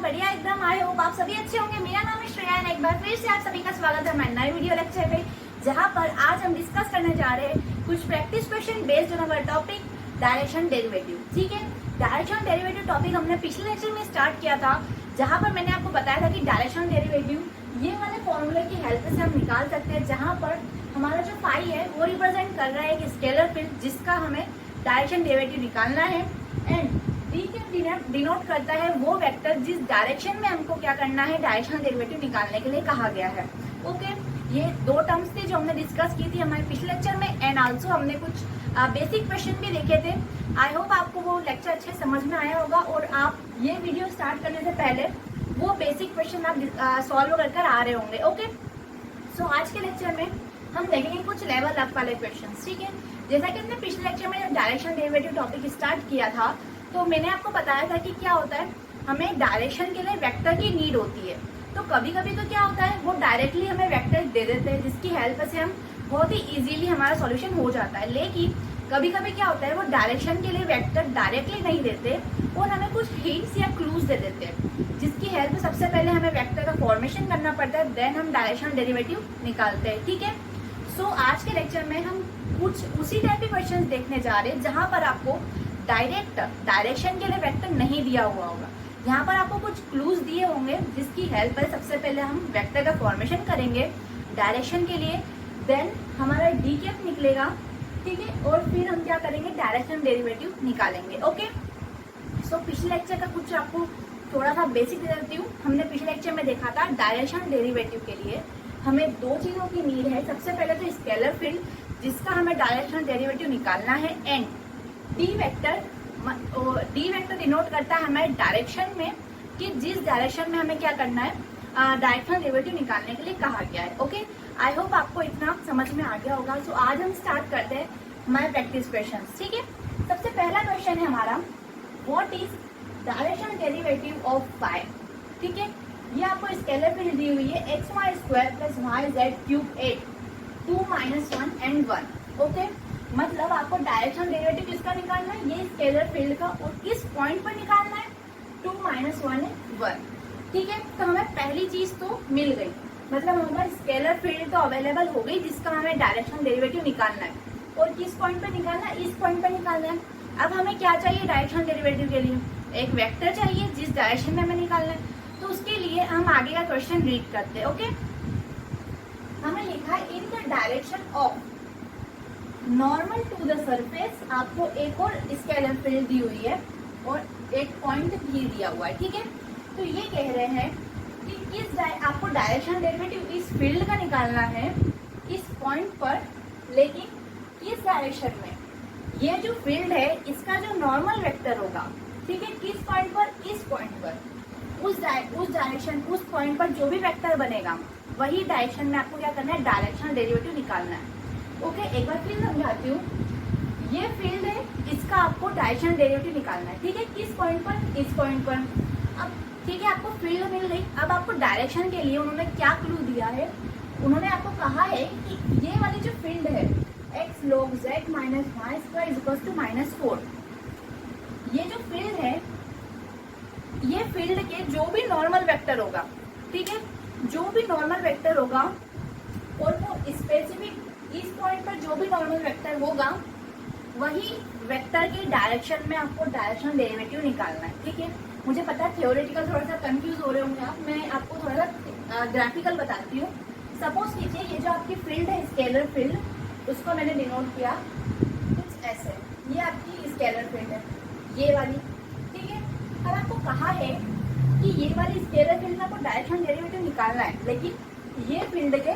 बढ़िया एकदम। I hope आप सभी अच्छे होंगे। मेरा नाम है श्रेया और एक बार फिर से आप सभी का स्वागत है हमारे नए वीडियो लेक्चर पे, जहां पर आज हम डिस्कस करने जा रहे हैं कुछ practice question based on our topic direction derivative. ठीक है, डायरेक्शन डेरिवेटिव टॉपिक हमने पिछले लेक्चर में स्टार्ट किया था, जहां पर मैंने आपको बताया था कि डायरेक्शन डेरिवेटिव ये वाले फॉर्मूले की हेल्प से हम निकाल सकते हैं, जहां पर हमारा जो फाई है वो रिप्रेजेंट कर रहा है एक स्केलर फील्ड जिसका हमें डायरेक्शन डेरिवेटिव निकालना है, एंड डी के डिनोट करता है वो वेक्टर जिस डायरेक्शन में हमको क्या करना है डायरेक्शन डेरिवेटिव निकालने के लिए कहा गया है। ओके, ये दो टर्म्स थे जो हमने डिस्कस की थी हमारे पिछले लेक्चर में, एंड आल्सो हमने कुछ बेसिक क्वेश्चन भी देखे थे। आई होप आपको वो लेक्चर अच्छे समझ में आया होगा और आप ये वीडियो स्टार्ट करने से पहले वो बेसिक क्वेश्चन आप सॉल्व कर आ रहे होंगे। ओके, सो आज के लेक्चर में हम देखेंगे कुछ लेवल अप वाले क्वेश्चन। ठीक है, जैसा कि हमने पिछले लेक्चर में जब डायरेक्शन डेरिवेटिव टॉपिक स्टार्ट किया था तो मैंने आपको बताया था कि क्या होता है, हमें डायरेक्शन के लिए वेक्टर की नीड होती है। तो कभी कभी तो क्या होता है वो डायरेक्टली हमें वेक्टर दे देते हैं जिसकी हेल्प से हम बहुत ही इजीली हमारा सॉल्यूशन हो जाता है, लेकिन कभी कभी क्या होता है वो डायरेक्शन के लिए वेक्टर डायरेक्टली नहीं देते और हमें कुछ हिंट्स या क्लूज दे देते हैं, जिसकी हेल्प सबसे पहले हमें वेक्टर का फॉर्मेशन करना पड़ता है, देन हम डायरेक्शन डेरिवेटिव निकालते हैं। ठीक है, सो आज के लेक्चर में हम कुछ उसी टाइप के क्वेश्चन देखने जा रहे हैं जहां पर आपको डायरेक्ट डायरेक्शन के लिए वेक्टर नहीं दिया हुआ होगा। यहाँ पर आपको कुछ क्लूज दिए होंगे जिसकी हेल्प से सबसे पहले हम वेक्टर का फॉर्मेशन करेंगे डायरेक्शन के लिए, देन हमारा डी कैप निकलेगा। ठीक है, और फिर हम क्या करेंगे डायरेक्शन डेरिवेटिव निकालेंगे। ओके, सो पिछले लेक्चर का कुछ आपको थोड़ा सा बेसिक दे देती हूँ। हमने पिछले लेक्चर में देखा था डायरेक्शन डेरिवेटिव के लिए हमें दो चीजों की नीड है। सबसे पहले तो स्केलर फील्ड जिसका हमें डायरेक्शन डेरिवेटिव निकालना है, एंड डी वेक्टर डिनोट करता है हमारे डायरेक्शन में कि जिस डायरेक्शन में हमें क्या करना है डायरेक्शन डेरिवेटिव निकालने के लिए कहा गया है। ओके, आई होप आपको इतना समझ में आ गया होगा। सो आज हम स्टार्ट करते हैं हमारे प्रैक्टिस क्वेश्चन। ठीक है, सबसे पहला क्वेश्चन है हमारा, what is direction derivative of phi. ठीक है, ये आपको स्केलर फील्ड दी हुई है x Y square plus Y Z cube 8 2 - 1 and 1। Okay, मतलब आपको डायरेक्शन डेरिवेटिव किसका निकालना है, ये स्केलर फील्ड का, और किस पॉइंट पर निकालना है 2 - 1 1। ठीक है, तो हमें पहली चीज तो मिल गई, मतलब हमारे स्केलर फील्ड तो अवेलेबल हो गई जिसका हमें डायरेक्शन डेरिवेटिव निकालना है, और किस पॉइंट पर निकालना है, इस पॉइंट पर निकालना है। अब हमें क्या चाहिए डायरेक्शन डेरिवेटिव के लिए, एक वेक्टर चाहिए जिस डायरेक्शन में हमें निकालना है। तो उसके लिए हम आगे का क्वेश्चन रीड करते हैं। ओके, हमें लिखा है in the direction of normal to the surface, आपको एक और स्केलर फील्ड दी हुई है और एक पॉइंट भी दिया हुआ है। ठीक है, तो ये कह रहे हैं कि आपको डायरेक्शन डेरिवेटिव इस फील्ड का निकालना है इस पॉइंट पर, लेकिन किस डायरेक्शन में, ये जो फील्ड है इसका जो नॉर्मल वेक्टर होगा, ठीक है, किस पॉइंट पर, इस पॉइंट पर, उस डायरेक्शन उस पॉइंट पर जो भी वेक्टर बनेगा वही डायरेक्शन में आपको क्या करना है डायरेक्शन डेरिवेटिव निकालना है। ओके, एक बार फिर समझाती हूँ, ये फील्ड है इसका आपको डायरेक्शन डेरिवेटिव निकालना है। ठीक है, किस पॉइंट पर, इस पॉइंट पर। अब ठीक है, आपको फील्ड मिल गई। अब आपको डायरेक्शन के लिए उन्होंने क्या क्लू दिया है, उन्होंने आपको कहा है कि ये वाली जो फील्ड है x log z - y square is equal to -4, ये जो फील्ड है ये फील्ड के जो भी नॉर्मल वेक्टर होगा, ठीक है, जो भी नॉर्मल वेक्टर होगा और वो स्पेसिफिक इस पॉइंट पर जो भी नॉर्मल वेक्टर होगा वही वेक्टर के डायरेक्शन में आपको डायरेक्शन डेरिवेटिव निकालना है। ठीक है, मुझे पता है थियोरेटिकल थोड़ा सा कंफ्यूज हो रहे होंगे आप, मैं आपको थोड़ा सा ग्राफिकल बताती हूँ। सपोज कीजिए ये जो आपकी फील्ड है स्केलर फील्ड, उसको मैंने डिनोट किया कुछ ऐसे, ये आपकी स्केलर फील्ड है ये वाली। ठीक है, अब आपको कहा है कि ये वाली स्केलर फील्ड में आपको डायरेक्शन डेरिवेटिव निकालना है, लेकिन ये फील्ड के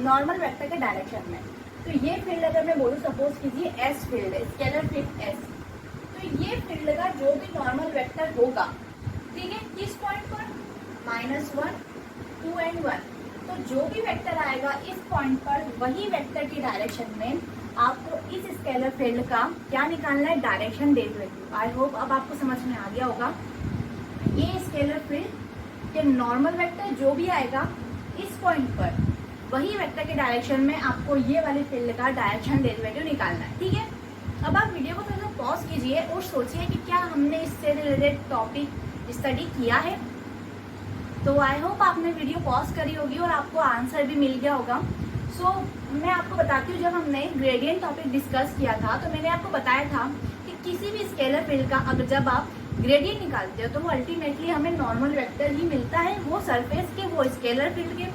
नॉर्मल वेक्टर के डायरेक्शन में। तो ये फील्ड अगर मैं बोलूँ सपोज कीजिए एस फील्ड है, स्केलर फील्ड एस, तो ये फील्ड का जो भी नॉर्मल वेक्टर होगा, ठीक है, किस पॉइंट पर, -1 2 एंड 1, तो जो भी वेक्टर आएगा इस पॉइंट पर वही वेक्टर की डायरेक्शन में आपको इस स्केलर फील्ड का क्या निकालना है डायरेक्शन डेरिवेटिव। आई होप अब आपको समझ में आ गया होगा। ये स्केलर फील्ड के नॉर्मल वेक्टर जो भी आएगा इस पॉइंट पर वही वेक्टर के डायरेक्शन में आपको ये वाली फील्ड का डायरेक्शन डेरिवेटिव निकालना है। ठीक है, अब आप वीडियो को थोड़ा सा पॉज कीजिए और सोचिए कि क्या हमने इससे रिलेटेड टॉपिक स्टडी किया है। तो आई होप आपने वीडियो पॉज करी होगी और आपको आंसर भी मिल गया होगा। सो मैं आपको बताती हूँ, जब हमने ग्रेडियंट टॉपिक डिस्कस किया था तो मैंने आपको बताया था कि किसी भी स्केलर फील्ड का अगर जब आप ग्रेडियंट निकालते हो तो वो अल्टीमेटली हमें नॉर्मल वेक्टर ही मिलता है, वो सरफेस के, वो स्केलर फील्ड के।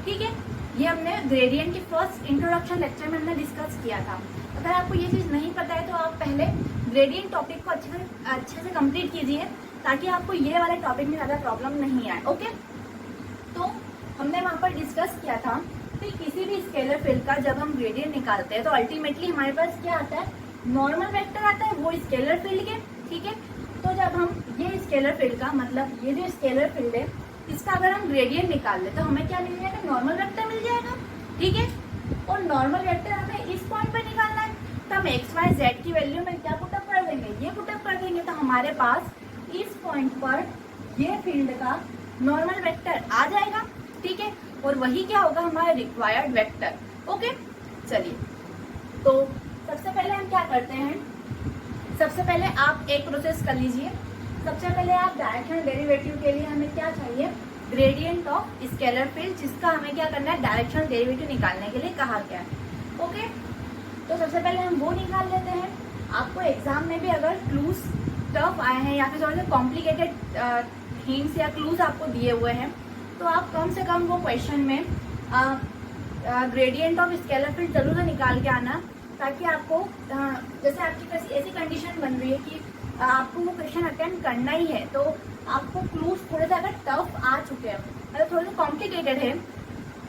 ठीक है, ये हमने ग्रेडियंट के फर्स्ट इंट्रोडक्शन लेक्चर में हमने डिस्कस किया था। अगर आपको ये चीज़ नहीं पता है तो आप पहले ग्रेडियंट टॉपिक को अच्छे से कंप्लीट कीजिए ताकि आपको ये वाले टॉपिक में ज़्यादा प्रॉब्लम नहीं आए। ओके, तो हमने वहाँ पर डिस्कस किया था कि किसी भी स्केलर फील्ड का जब हम ग्रेडियंट निकालते हैं तो अल्टीमेटली हमारे पास क्या आता है, नॉर्मल वेक्टर आता है, वो स्केलर फील्ड के। ठीक है, तो जब हम ये स्केलर फील्ड का मतलब ये जो स्केलर फील्ड है इसका अगर हम ग्रेडियंट निकाल ले तो हमें क्या मिल जाएगा, नॉर्मल वेक्टर मिल जाएगा। ठीक है, और नॉर्मल वेक्टर हमें इस पॉइंट पर निकालना है तो हम एक्स वाई जेड की वैल्यू में क्या पुटअप कर देंगे, ये पुटअप कर देंगे, तो हमारे पास इस पॉइंट पर ये फील्ड का नॉर्मल वेक्टर आ जाएगा। ठीक है, और वही क्या होगा, हमारा रिक्वायर्ड वेक्टर। ओके, चलिए तो सबसे पहले हम क्या करते हैं, सबसे पहले आप एक प्रोसेस कर लीजिए। सबसे पहले आप डायरेक्शनल डेरिवेटिव के लिए हमें क्या चाहिए, ग्रेडियंट ऑफ स्केलर फील्ड, जिसका हमें क्या करना है, डायरेक्शनल डेरिवेटिव निकालने के लिए कहा गया है। ओके, तो सबसे पहले हम वो निकाल लेते हैं। आपको एग्जाम में भी अगर क्लूज टफ आए हैं या फिर थोड़े से कॉम्प्लिकेटेड हिंट्स या क्लूज आपको दिए हुए हैं तो आप कम से कम वो क्वेश्चन में ग्रेडियंट ऑफ स्केलर फील्ड जरूर से निकाल के आना, ताकि आपको जैसे आपकी ऐसी कंडीशन बन रही है कि आपको वो क्वेश्चन अटेम्प्ट करना ही है तो आपको क्लूज थोड़े से अगर टफ आ चुके हैं, अगर थोड़े से कॉम्प्लिकेटेड है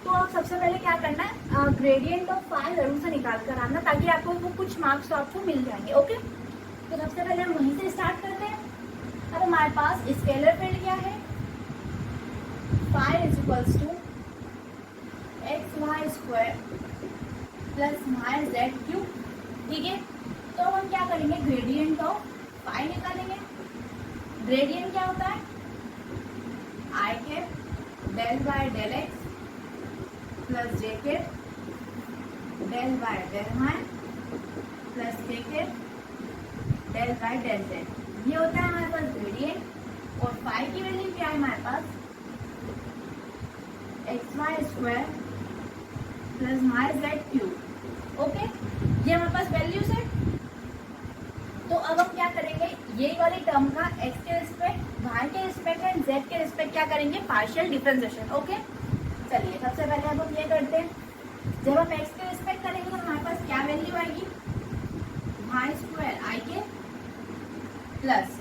तो आप सबसे पहले क्या करना है, ग्रेडियंट ऑफ फाई जरूर से निकाल कर आना ताकि आपको वो कुछ मार्क्स तो आपको मिल जाएंगे। ओके, तो सबसे पहले हम वहीं से स्टार्ट करते हैं। अब हमारे पास स्केलर फील्ड क्या है, phi is equals to x Y square plus Y Z cube. ठीक है, तो हम क्या करेंगे, ग्रेडियंट ऑफ फाई निकालेंगे। ग्रेडियंट क्या होता है, आई के del by del X plus J के del by del Y plus K del by del Z. ये होता है हमारे पास ग्रेडियंट। और फाई की वैल्यू क्या है हमारे पास, X Y square plus Y Z cube. Okay, ये हमारे पास वैल्यूज है। तो अब हम क्या करेंगे, ये वाली टर्म का एक्स के रिस्पेक्ट, वाई के रिस्पेक्ट एंड जेड के रिस्पेक्ट क्या करेंगे, पार्शियल डिफरेंशिएशन। ओके, चलिए सबसे पहले अब हम ये करते हैं, जब हम एक्स के रिस्पेक्ट करेंगे तो हमारे पास क्या वैल्यू आएगी, वाई स्क्वायर आई के प्लस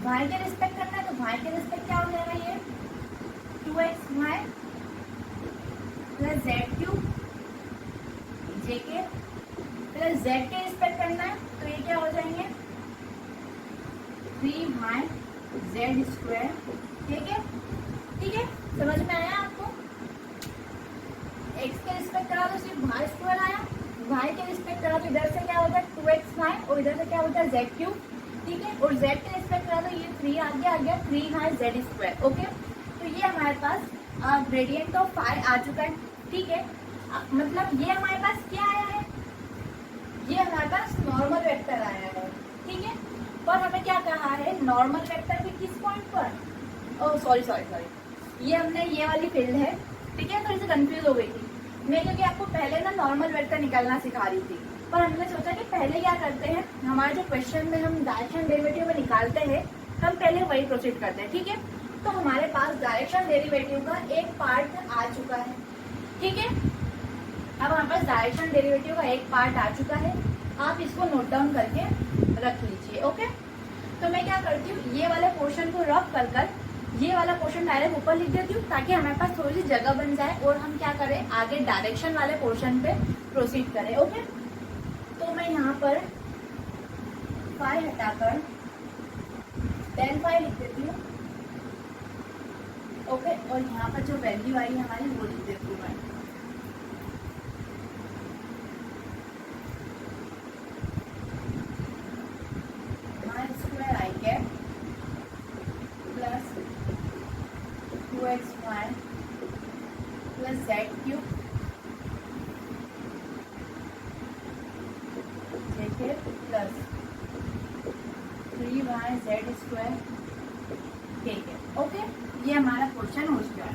वाई के रिस्पेक्ट करना है तो वाई के रिस्पेक्ट क्या हो जाएगा, ये 2xy प्लस जेड क्यूब जे के प्लस जेड के रिस्पेक्ट करना है तो ये क्या हो जाएंगे, 3y जेड स्क्वायर। ठीक है, ठीक है, समझ में आया आपको। x के रिस्पेक्ट करा तो सिर्फ y स्क्वायर आया, y के रिस्पेक्ट करा तो इधर से क्या होता है 2xy और इधर से क्या होता है z क्यूब। ठीक है, और z के रिस्पेक्ट करा तो ये 3 आ गया 3y जेड स्क्वायर। ओके, तो ये हमारे पास ग्रेडियंट ऑफ फाई आ चुका है। ठीक है, मतलब ये हमारे पास क्या आया है, ये हमारे पास नॉर्मल वेक्टर आया है। ठीक है, पर हमें क्या कहा है, नॉर्मल वेक्टर भी किस पॉइंट पर, ओह सॉरी ये हमने ये वाली फील्ड है। ठीक है, तो इसे कंफ्यूज हो गई थी मैं, क्योंकि आपको पहले ना नॉर्मल वेक्टर निकालना सिखा रही थी, पर हमने सोचा कि पहले क्या करते हैं, हमारे जो क्वेश्चन में हम डायरेक्शन डेरिवेटिव में निकालते हैं हम पहले वही प्रोसीड करते हैं। ठीक है, तो हमारे पास डायरेक्शन डेरिवेटिव का एक पार्ट आ चुका है। ठीक है, अब हमारे पास डायरेक्शन डेरिवेटिव का एक पार्ट आ चुका है, आप इसको नोट डाउन करके रख लीजिए। ओके, तो मैं क्या करती हूँ, ये वाले पोर्शन को रफ कर ये वाला पोर्शन डायरेक्ट ऊपर लिख देती हूँ ताकि हमारे पास थोड़ी सी जगह बन जाए और हम क्या करें, आगे डायरेक्शन वाले पोर्शन पे प्रोसीड करें। ओके, तो मैं यहाँ पर फाई हटाकर टेन फाई लिख देती हूँ। ओके, और यहाँ पर जो वैल्यू आई है हमारी वो लिख देती हूँ मैं। Square I cap plus 2xy plus Z cube plus 3y Z square. ठीक है, ओके। ये हमारा क्वेश्चन हो चुका है।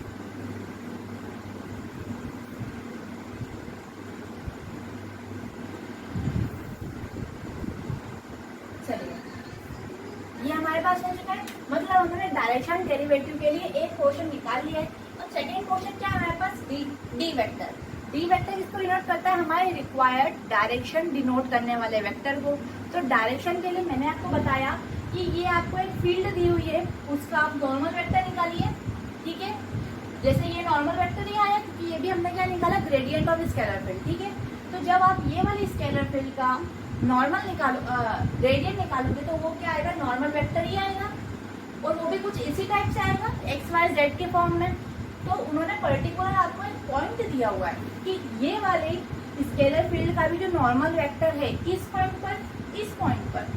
चलिए, ये हमारे पास हो चुका है। मतलब हमने डायरेक्शन डेरिवेटिव के लिए एक क्वेश्चन निकाल लिया है। और सेकेंड क्वेश्चन क्या है हमारे पास, डी वेक्टर। डी वेक्टर इसको डिनोट करता है हमारे रिक्वायर्ड डायरेक्शन डिनोट करने वाले वेक्टर को। तो डायरेक्शन के लिए मैंने आपको बताया कि ये आपको एक फील्ड दी हुई है, उसका आप नॉर्मल वेक्टर निकालिए। ठीक है, जैसे ये नॉर्मल वेक्टर ही आया क्योंकि ये भी हमने क्या निकाला, ग्रेडियंट ऑफ स्केलर फील्ड। ठीक है, तो जब आप ये वाली स्केलर फील्ड का नॉर्मल ग्रेडियंट निकालोगे तो वो क्या आएगा, नॉर्मल वेक्टर ही आएगा। और वो भी कुछ इसी टाइप से आएगा, एक्स वाई जेड के फॉर्म में। तो उन्होंने पर्टिकुलर आपको एक पॉइंट दिया हुआ है कि ये वाले स्केलर फील्ड का भी जो नॉर्मल वेक्टर है किस पॉइंट पर, इस पॉइंट पर,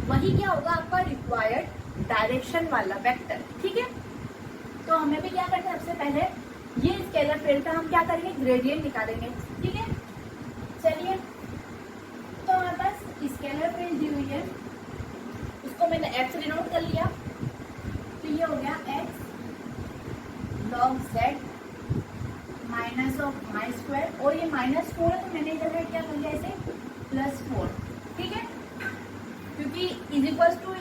वही क्या होगा आपका रिक्वायर्ड डायरेक्शन वाला वेक्टर। ठीक है, तो हमें भी क्या करना है, सबसे पहले ये स्केलर फील्ड का हम क्या करेंगे, ग्रेडियंट निकालेंगे। ठीक है, चलिए, तो हमारे पास स्केलर फील्ड दी हुई है, उसको मैंने एक्स डिनोट कर लिया। तो ये हो गया x log z minus of y square, और ये -4 है तो मैंने इधर क्या कर लिया इसे +4। ठीक है, क्योंकि इज इक्वल्स टू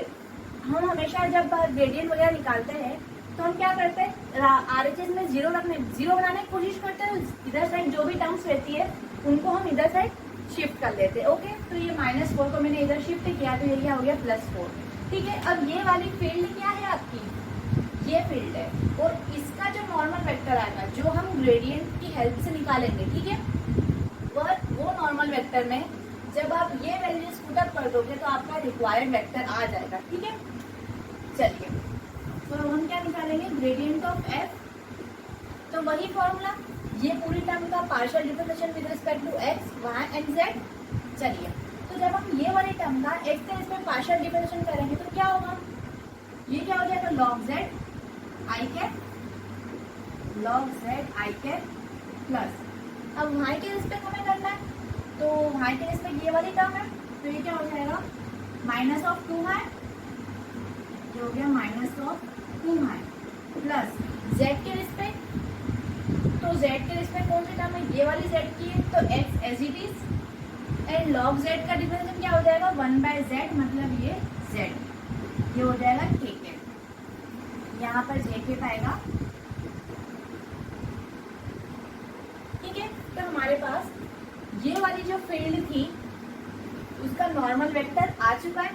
हम हमेशा जब ग्रेडियंट वगैरह निकालते हैं तो हम क्या करते हैं, आरएचएस में जीरो बनाने की कोशिश करते हैं। इधर साइड जो भी टर्म्स रहती है उनको हम इधर साइड शिफ्ट कर लेते हैं। ओके, तो ये -4 को मैंने इधर शिफ्ट किया तो ये क्या हो गया +4। ठीक है, अब ये वाली फील्ड क्या है आपकी, ये फील्ड है, और इसका जो नॉर्मल वेक्टर आएगा जो हम ग्रेडियंट की हेल्प से निकालेंगे। ठीक है, वो नॉर्मल वेक्टर में जब आप ये वैल्यूज पुटअप कर दोगे तो आपका रिक्वायर्ड वेक्टर आ जाएगा। ठीक है, चलिए, तो हम क्या निकालेंगे, ग्रेडियंट ऑफ एफ। तो वही फॉर्मूला, ये पूरी टर्म का partial differentiation with respect to x y and z. चलिए, तो जब हम ये वाली टर्म का एक्स के रिस्पेक्ट पार्शियल डिफरेंशिएशन करेंगे तो क्या होगा, ये क्या हो जाएगा, log Z I cap, log Z I cap plus, अब वाई के रिस्पेक्ट हमें करना है तो वाई के रिस्पेक्ट ये वाली टर्म है तो ये क्या हो जाएगा, माइनस ऑफ 2y, ये हो गया minus of 2y plus Z के रिस्पेक्ट, तो जेड के रिस्पेक्ट कौन सी टर्म है, ये वाली जेड की है तो x as it is, and log z का डिफरेंशिएशन क्या हो जाएगा 1/z, मतलब ये जेड, ये हो जाएगा के, यहाँ पर जे के पाएगा। ठीक है, तो हमारे पास ये वाली जो फील्ड थी उसका नॉर्मल वेक्टर आ चुका है।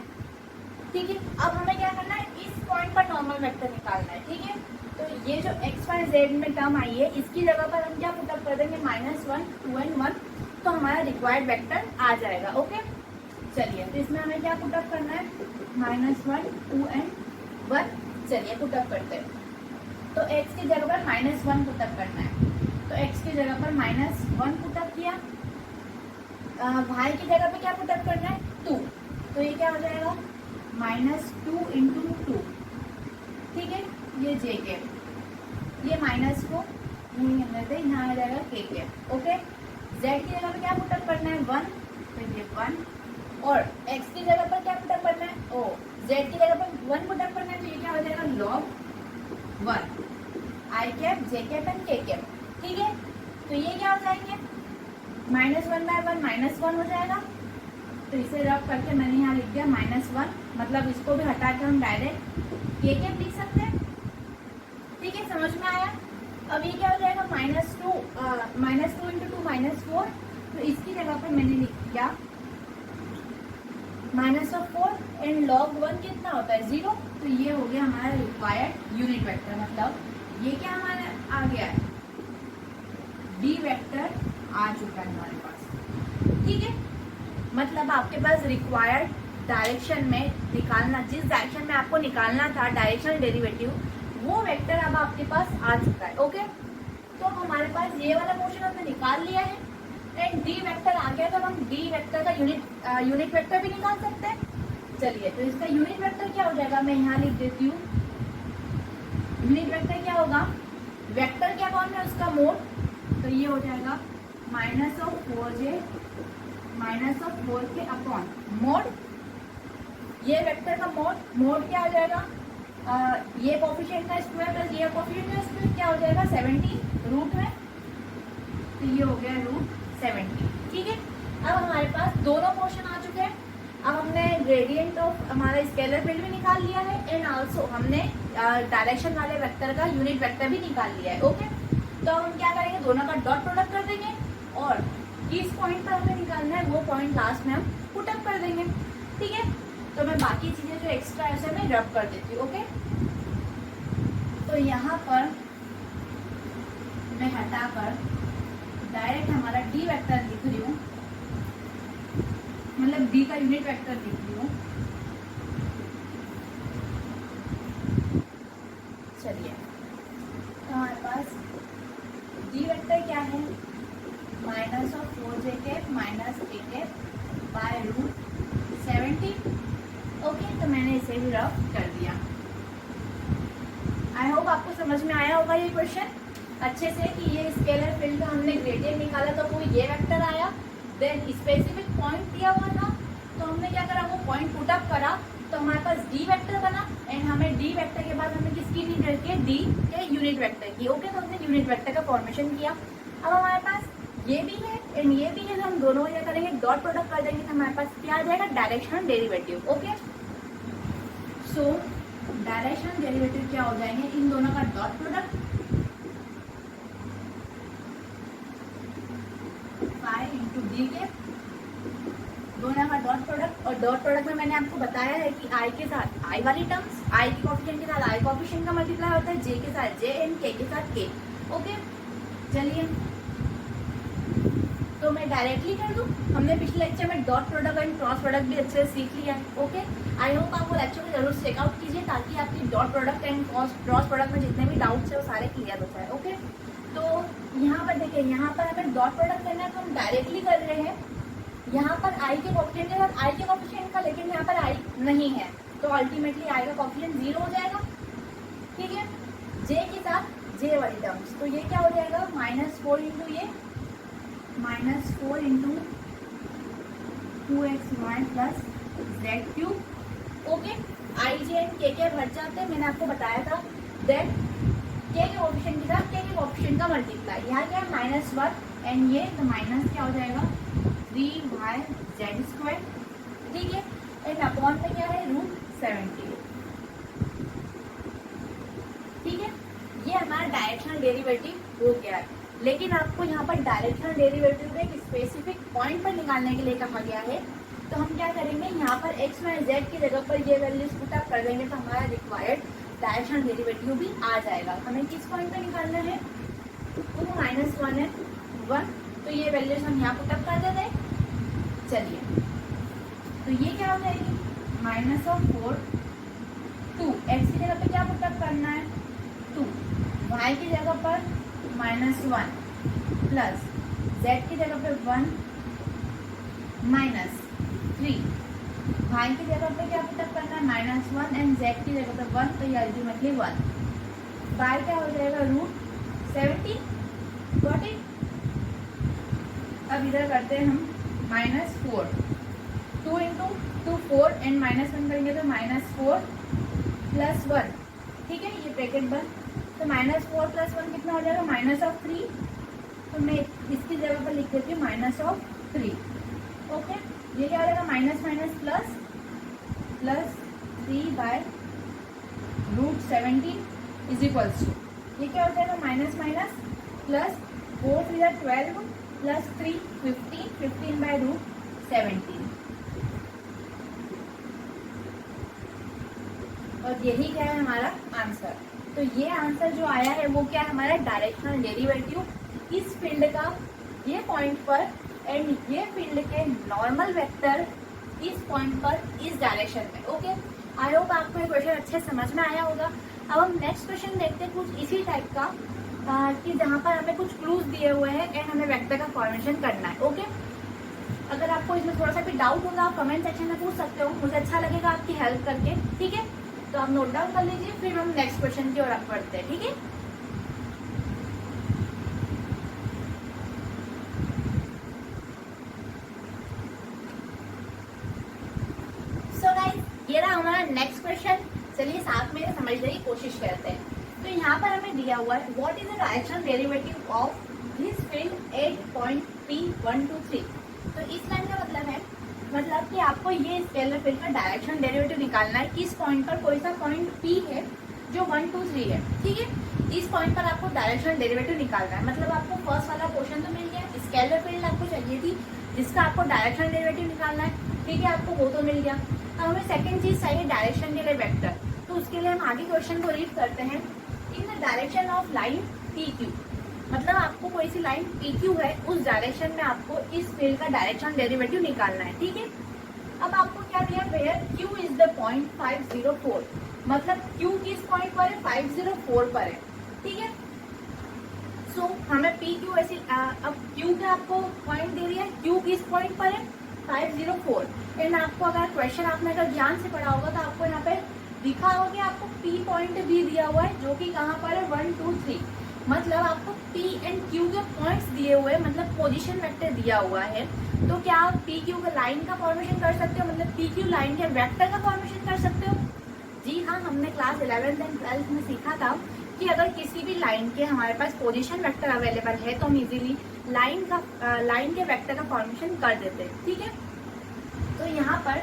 ठीक है, अब हमें क्या करना है, इस पॉइंट पर नॉर्मल वेक्टर निकालना है। ठीक है, तो ये जो एक्स वाई जेड में टर्म आई है इसकी जगह पर हम क्या पुटअप कर देंगे, -1 2 and 1, तो हमारा रिक्वायर्ड वेक्टर आ जाएगा। ओके, चलिए, तो इसमें हमें क्या पुटअप करना है, -1 2 and 1। चलिए पुटअप करते हैं, तो x की जगह पर -1 पुटअप करना है, तो x की जगह पर -1 पुटअप किया, y की जगह पे क्या पुटअप करना है 2, तो ये क्या हो जाएगा -2 × 2। ठीक है, ये जे के, ये माइनस को नहीं करना थे, यहाँ आ जाएगा के। ओके, z की जगह पे क्या पुटअप करना है 1, तो ये 1, और x की जगह पर क्या पुटअप करना है, z की जगह पर 1 पुटअप करना है, तो ये क्या हो जाएगा log 1 I cap J cap and के कैप। ठीक है, तो ये क्या हो जाएंगे, -1/1 -1 हो जाएगा, तो इसे रब करके मैंने यहाँ लिख दिया -1, मतलब इसको भी हटा के हम डायरेक्ट के कैप लिख सकते हैं। ठीक है, समझ में आया। अब ये क्या हो जाएगा -2 × 2 -4, तो इसकी जगह पर मैंने लिख दिया -4, एंड log 1 कितना होता है 0, तो ये हो गया हमारा रिक्वायर्ड यूनिट वेक्टर, मतलब ये क्या हमारा आ गया है, डी वेक्टर आ चुका है हमारे पास। ठीक है, मतलब आपके पास रिक्वायर्ड डायरेक्शन में निकालना, जिस डायरेक्शन में आपको निकालना था डायरेक्शनल डेरिवेटिव, वो वेक्टर अब आपके पास आ चुका है। ओके, तो हमारे पास ये वाला पोर्शन हमने निकाल लिया है, एंड डी वेक्टर आ गया, तो हम डी वेक्टर का यूनिट वेक्टर भी निकाल सकते हैं। चलिए, तो इसका यूनिट वेक्टर क्या हो जाएगा, मैं यहाँ लिख देती हूँ, यूनिट वेक्टर क्या होगा, वेक्टर क्या फॉर्म है उसका मोड, तो ये हो जाएगा -4j -4k अपॉन मोड, ये वेक्टर का मोड क्या आ जाएगा ये कोफिशिएंट का स्क्वायर प्लस ये कोफिशिएंट का स्क्वायर क्या हो जाएगा 17 रूट में, तो ये हो गया √17। ठीक है, अब हमारे पास दोनों पोर्शन आ चुके हैं। अब हमने ग्रेडियंट ऑफ हमारा स्केलर फील्ड भी निकाल लिया है एंड आल्सो हमने डायरेक्शन वाले वेक्टर का यूनिट वेक्टर भी निकाल लिया है। ओके, तो हम क्या करेंगे, दोनों का डॉट प्रोडक्ट कर देंगे और किस पॉइंट पर हमें निकालना है वो पॉइंट लास्ट में हम पुट अप कर देंगे। ठीक है, तो मैं बाकी चीजें जो एक्स्ट्रा है उसे मैं रब कर देती हूँ। ओके, तो यहाँ पर मैं हटाकर डायरेक्ट हमारा डी वेक्टर लिख रही हूँ, मतलब डी का यूनिट वेक्टर लिख रही हूँ। चलिए, तो हमारे पास डी वेक्टर क्या है, -4j minus a bye √17। Okay, तो मैंने इसे भी रफ कर दिया। आई होप आपको समझ में आया होगा ये क्वेश्चन अच्छे से कि ये स्केलर फील्ड का हमने ग्रेडियंट निकाला तो वो ये वेक्टर आया, देन स्पेसिफिक पॉइंट दिया हुआ था तो हमने क्या करा, वो पॉइंट पुट अप करा तो हमारे पास डी वेक्टर बना एंड हमें डी वेक्टर के बाद हमें किसकी नीड रखी है, डी के यूनिट वेक्टर की। ओके, तो हमने यूनिट वेक्टर का फॉर्मेशन किया। अब हमारे पास ये भी है एंड ये भी है, तो हम दोनों क्या करेंगे, डॉट प्रोडक्ट कर देंगे तो हमारे पास क्या आ जाएगा, डायरेक्शनल डेरिवेटिव। ओके, सो डायरेक्शनल डेरिवेटिव क्या हो जाएंगे, इन दोनों का डॉट प्रोडक्ट इंटू डी के दोनों का डॉट प्रोडक्ट, और डॉट प्रोडक्ट में मैंने आपको बताया है कि आई के साथ आई वाली टर्म्स, आई के कोफिशिएंट के साथ आई कोफिशिएंट का मल्टीप्लाई होता है, जे के साथ जे एंड के साथ के। ओके, चलिए तो मैं डायरेक्टली कर दूं, हमने पिछले लेक्चर में dot product and cross product भी अच्छे से सीख लिया है। ओके, आई होप आप वो लेक्चर को जरूर चेकआउट कीजिए ताकि आपकी dot product and cross product में जितने भी डाउट्स है वो सारे क्लियर हो जाए। ओके, तो यहाँ पर देखिए, यहाँ पर हमें डॉट प्रोडक्ट करना है तो हम डायरेक्टली कर रहे हैं, यहाँ पर आई के कोफिशिएंट के साथ आई के कोफिशिएंट का, लेकिन यहाँ पर आई नहीं है तो अल्टीमेटली आई का कोफिशिएंट 0 हो जाएगा। ठीक है, जे के साथ जे वाली टर्म्स, तो ये क्या हो जाएगा, -4 इंटू ये -4 into 2xy plus z3। Okay, I J and के भर जाते हैं, मैंने आपको बताया था दैट के कोफिशिएंट के साथ के कोफिशिएंट का मल्टीप्लाई, यहाँ क्या है -1 एंड ये तो माइनस क्या हो जाएगा 3yz²। ठीक है, एंड अपॉन में क्या है √17। ठीक है, ये हमारा डायरेक्शनल डेरिवेटिव हो गया है, लेकिन आपको यहाँ पर डायरेक्शनल डेरिवेटिव को एक स्पेसिफिक पॉइंट पर निकालने के लिए कहा गया है। तो हम क्या करेंगे, यहाँ पर x y z की जगह पर ये वैल्यूज पुट अप कर देंगे तो हमारा रिक्वायर्ड डायरेक्शनल डेरिवेटिव भी आ जाएगा। हमें किस पॉइंट पर निकालना है, 2 -1 है 1, तो ये वैल्यूज हम यहाँ पुट अप कर देते हैं। चलिए, तो ये क्या हो जाएगी, -4 2, x की जगह पे क्या पुट अप करना है 2, y की जगह पर -1 प्लस z की जगह पे 1 -3, y की जगह पे क्या पुट अप करना है -1 एंड z की जगह पे 1, तो ये अल्टीमेटली 1 बाय क्या हो जाएगा √17। Got it. अब इधर करते हैं हम -4, 2 इंटू 2 4 एंड -1 करेंगे तो -4 प्लस 1। ठीक है, ये ब्रैकेट बंद, तो -4 प्लस 1 कितना हो जाएगा, -3। तो मैं इसकी जगह पर लिख देती हूँ -3। ओके, ये क्या हो जाएगा, minus minus plus plus 3 by √17 is equals to, ये क्या हो जाएगा, minus minus plus 4 3 12 plus 3 15, 15 by √17। और यही क्या है हमारा आंसर। तो ये आंसर जो आया है वो क्या है, हमारा डायरेक्शनल डेरिवेटिव इस फील्ड का ये पॉइंट पर एंड ये फील्ड के नॉर्मल वेक्टर इस पॉइंट पर इस डायरेक्शन में। ओके, आई होप आपको ये क्वेश्चन अच्छे समझ में आया होगा। अब हम नेक्स्ट क्वेश्चन देखते हैं कुछ इसी टाइप का, कि जहाँ पर हमें कुछ क्लूज दिए हुए हैं एंड हमें वेक्टर का फॉर्मेशन करना है। ओके, अगर आपको इसमें थोड़ा सा भी डाउट होगा आप कमेंट सेक्शन में पूछ सकते हो, मुझे अच्छा लगेगा आपकी हेल्प करके। ठीक है, तो आप नोट डाउन कर लीजिए, फिर हम नेक्स्ट क्वेश्चन की ओर बढ़ते हैं। ठीक है, सो गाइस, ये रहा हमारा नेक्स्ट क्वेश्चन। चलिए साथ में समझने की कोशिश करते हैं। तो यहाँ पर हमें दिया हुआ है what is the direction derivative of this field at point P123। तो इस लाइन का मतलब है कि आपको ये स्केलर फील्ड का डायरेक्शन डेरिवेटिव निकालना है। किस पॉइंट पर, कोई सा पॉइंट P है जो 1 2 3 है, ठीक है। इस पॉइंट पर आपको डायरेक्शन डेरिवेटिव निकालना है। मतलब आपको फर्स्ट वाला पोर्शन तो मिल गया, स्केलर फील्ड आपको चाहिए थी जिसका आपको डायरेक्शन डेरिवेटिव निकालना है, ठीक है, आपको वो तो मिल गया। अब हमें सेकंड चीज चाहिए डायरेक्शन के लिए वेक्टर। तो उसके लिए हम आगे क्वेश्चन को रीड करते हैं। इन the direction of line PQ, मतलब आपको कोई सी लाइन PQ है, उस डायरेक्शन में आपको इस फील्ड का डायरेक्शन डेरिवेटिव निकालना है, ठीक है। अब आपको क्या दिया, where Q is the point 504, मतलब Q किस पॉइंट पर है, 504 पर है, ठीक है। सो हमें PQ ऐसी अब Q का आपको पॉइंट दे दिया है, Q किस पॉइंट पर है, 504। एंड आपको अगर क्वेश्चन आपने अगर ध्यान से पढ़ा होगा तो आपको यहाँ पे दिखा होगा कि आपको P पॉइंट भी दिया हुआ है जो कि कहाँ पर है, 1 2 3। मतलब आपको P एंड Q के पॉइंट्स दिए हुए हैं, मतलब पोजीशन वेक्टर दिया हुआ है। तो क्या आप PQ का लाइन का फॉर्मेशन कर सकते हो, मतलब PQ लाइन के वेक्टर का फॉर्मेशन कर सकते हो? जी हाँ, हमने क्लास 11th एंड 12th में सीखा था कि अगर किसी भी लाइन के हमारे पास पोजीशन वेक्टर अवेलेबल है तो हम इजीली लाइन के वेक्टर का फॉर्मेशन कर देते हैं, ठीक है। तो यहाँ पर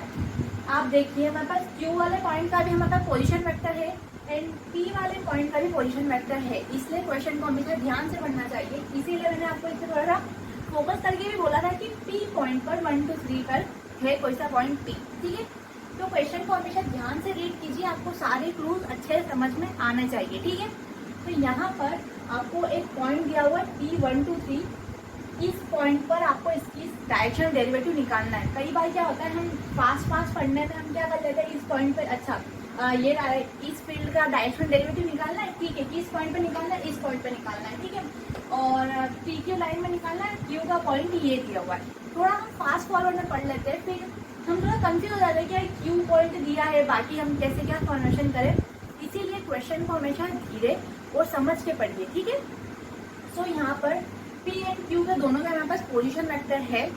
आप देखिए हमारे पास Q वाले पॉइंट का भी हमारे पास पोजीशन वेक्टर है एंड P वाले पॉइंट का भी पोजीशन वेक्टर है, इसलिए क्वेश्चन को हमेशा ध्यान से पढ़ना चाहिए। इसीलिए मैंने आपको इससे थोड़ा सा फोकस करके भी बोला था कि P पॉइंट पर 1 2 3 पर है कोई सा पॉइंट P, ठीक है। तो क्वेश्चन को हमेशा ध्यान से रीड कीजिए, आपको सारे क्लूज अच्छे से समझ में आने चाहिए, ठीक है। तो यहाँ पर आपको एक पॉइंट दिया हुआ है P1 2 3, इस पॉइंट पर आपको इसकी डायरेक्शन डेरिवेटिव निकालना है। कई बार क्या होता है, हम फास्ट पढ़ने में हम क्या कर लेते हैं, इस पॉइंट पर अच्छा ये इस फील्ड का डायरेक्शन डेरिवेटिव निकालना है, ठीक है, किस पॉइंट पे निकालना है, इस पॉइंट पे निकालना है, ठीक है। और PQ लाइन में निकालना है, Q का पॉइंट ये दिया हुआ है। थोड़ा हम फास्ट फॉरवर्ड में पढ़ लेते हैं, फिर हम थोड़ा कंफ्यूज हो जाते हैं कि Q पॉइंट दिया है, बाकी हम कैसे क्या फॉर्मेशन करें। इसीलिए क्वेश्चन को हमेशा धीरे और समझ के पढ़िए, ठीक है। सो यहाँ पर P एंड Q के दोनों का हमारे पास पोजीशन वेक्टर है।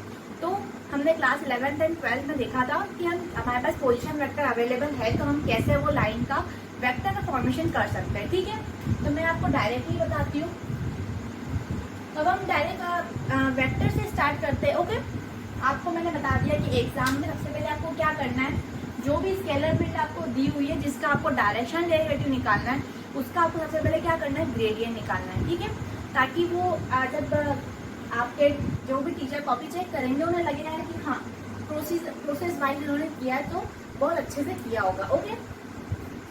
तो हमने क्लास 11th एंड 12th में देखा था कि हमारे पास पोजीशन वेक्टर अवेलेबल है तो हम कैसे वो लाइन का वेक्टर का फॉर्मेशन कर सकते हैं, ठीक है। तो मैं आपको डायरेक्टली बताती हूँ। अब हम डायरेक्ट वेक्टर से स्टार्ट करते हैं, ओके। आपको मैंने बता दिया कि एग्जाम में सबसे पहले आपको क्या करना है, जो भी स्केलर फील्ड आपको दी हुई है जिसका आपको डायरेक्शन डेरिवेटिव निकालना है, उसका आपको सबसे पहले क्या करना है, ग्रेडियंट निकालना है, ठीक है। ताकि वो जब आपके जो भी टीचर कॉपी चेक करेंगे उन्हें लगेगा कि हाँ प्रोसेस वाइज उन्होंने किया है तो बहुत अच्छे से किया होगा, ओके।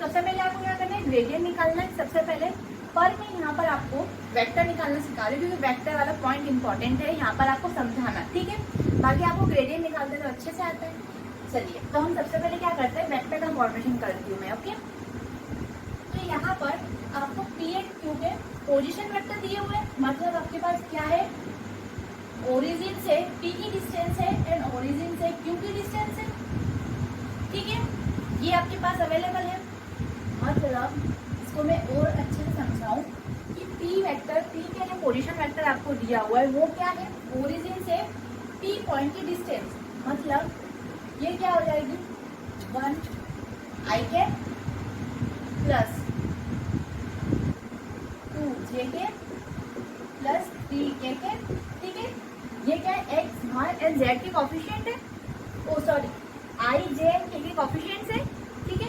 सबसे पहले आपको क्या करना है, ग्रेडियंट निकालना है सबसे पहले। पर मैं यहाँ पर आपको वेक्टर निकालना सिखा रही हूँ क्योंकि वेक्टर वाला पॉइंट इंपॉर्टेंट है यहाँ पर आपको समझाना, ठीक है। बाकी आपको ग्रेडियंट निकालते तो अच्छे से आता है। चलिए तो हम सबसे पहले क्या करते हैं, वेक्टर का फॉर्मेशन करती हूँ मैं, ओके। तो यहाँ पर आपको P एंड Q के पोजीशन वेक्टर दिए हुए हैं, मतलब आपके पास क्या है, ओरिजिन से P की डिस्टेंस है एंड ओरिजिन से Q की डिस्टेंस है, ठीक है। ये आपके पास अवेलेबल है। मतलब इसको मैं और अच्छे से समझाऊं कि P वेक्टर, P के जो पोजीशन वेक्टर आपको दिया हुआ है वो क्या है, ओरिजिन से P पॉइंट की डिस्टेंस। मतलब ये क्या हो जाएगी, 1 i के प्लस 2 j के प्लस 3 k के, ठीक है। ये क्या है, x y एंड z के कॉफिशिएंट है, oh sorry i j and k के कॉफिशिएंट्स है, ठीक है।